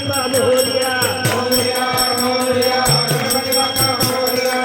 बाप्पा मोरया मोरया मोरया गणपती बाप्पा मोरया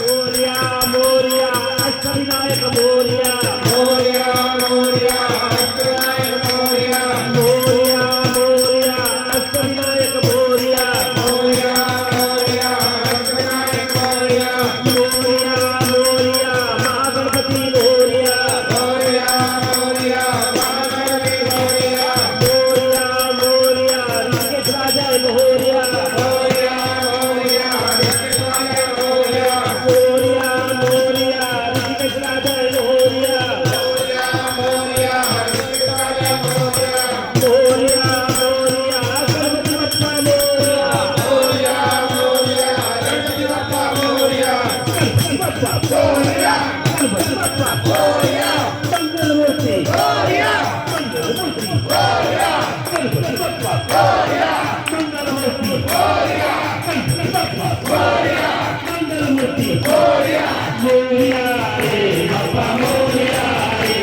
मोरया मोरया अष्टविनायक मोरया मोरया मोरया अष्टविनायक मोरया मोरया मोरया अष्टविनायक मोरया मोरया मोरया अष्टविनायक मोरया मोरया मोरया महागणपती मोरया मोरया मोरया महागणपती मोरया मोरया मोरया ऋषिकेश राजा मोरया मोरया मोरया ऋषिकेश राजा मोरया मोरया मोरया ऋषिकेश राजा मोरया मोरया मोरया ऋषिकेश राजा मोरया मोरया मोरया गणपती बाप्पा मोरया मोरया मोरया गणपती बाप्पा मोरया गणपती बाप्पा मोरया गणपती बाप्पा मोरया मंगलमूर्ती मोरया मंगलमूर्ती मोरया गणपती बाप्पा मोरया मंगलमूर्ती मोरया गणपती बाप्पा मोरया मंगलमूर्ती मोरया मोरया रे बाप्पा मोरया रे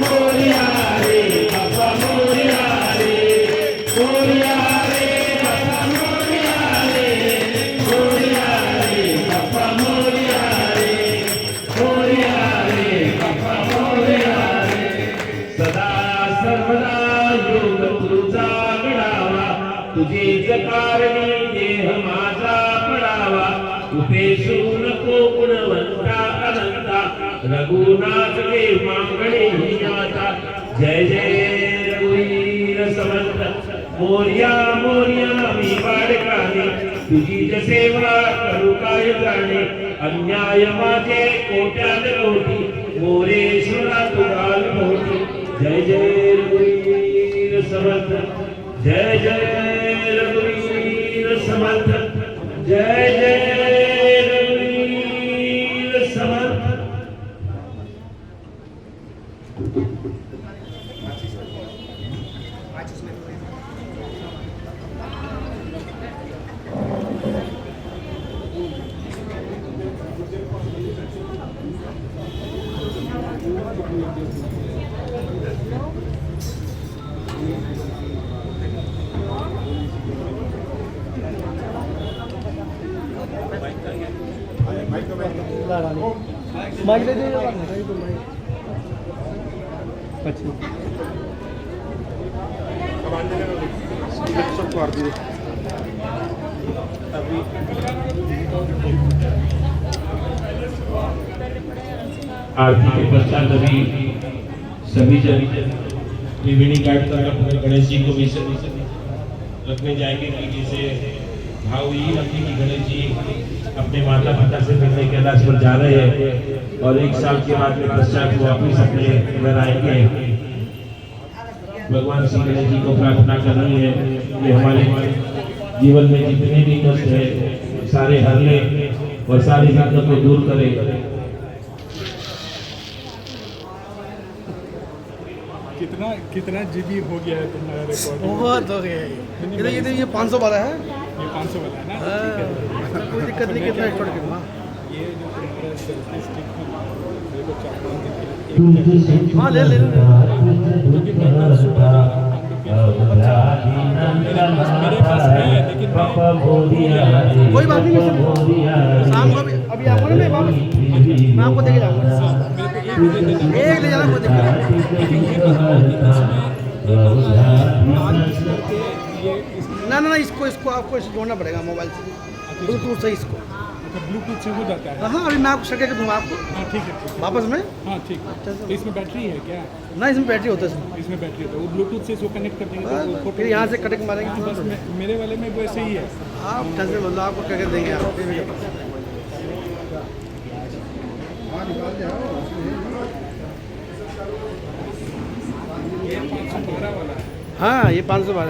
मोरया रे बाप्पा मोरया रे मोरया रे बाप्पा मोरया रे मोरया रे बाप्पा मोरया रे मोरया रे बाप्पा मोरया रे सदा सर्वदा योग तुझा घडावा तुझेच कारणी देह माझा पडावा उपेशू नको गुणवंता अनंता रघुनाथ देव मांगणे ही माता जय जय रघुवीर समर्थ मोरया मोरया मी बाळकाने तुझी सेवा करू काय जाणे अन्याय माझे कोट्यात कोटी मोरेश्वरा तुझाल मोठी जय जय रघुवीर समर्थ जय जय रघुवीर समर्थ जय जय रघुवीर समर्थ माइक दे दीजिए सबको आरती दे अभी आरती के पश्चात अभी सभी जन त्रिवेणी घाट तक अपने गणेश जी को विसर्जन रखने जाएंगे कि जैसे भाव यही रखी कि गणेश जी अपने माता पिता से मिलने कैलाश पर जा रहे हैं और एक साल के बाद में पश्चात वो वापिस अपने घर आएंगे। भगवान श्री गणेश जी को प्रार्थना कर रहे हैं कि हमारे जीवन में जितने भी कष्ट है सारे हर ले और सारी विघ्नों को दूर करे। कितना जीबी हो गया है तुम्हारा रिकॉर्ड? बहुत हो गया ये 500 वाला है, ये 500 वाला है ना? कोई दिक्कत नहीं, कितना एक्सपोर्ट कितना ये जो तुम्हारा सेल्फी स्टिक है मेरे को 4-5 दिन के लिए हाँ ले ले क्योंकि मैं कल सुबह मेरे पास है लेकिन कोई बात नहीं सर, शाम को अभी आपको ना मैं वापस मैं आपको देके जाऊँगा, एक ले जाना कोई दिक्कत ना ना इसको इसको आपको जोड़ना पड़ेगा मोबाइल से ब्लूटूथ से इसको। ब्लूटूथ से हो जाता है? हाँ अभी मैं आपको सर्टिफिकेट दूँगा आपको। हाँ ठीक है वापस में। हाँ ठीक है। तो इसमें बैटरी है क्या? ना इसमें बैटरी होता है, इसमें बैटरी होता है, वो ब्लूटूथ से इसको कनेक्ट कर देंगे तो फिर यहाँ से कटिंग मारेंगे। बस मेरे वाले में वैसे ही है। आप कैसे मतलब आपको क्या देंगे आप? हाँ ये 512 वाला है।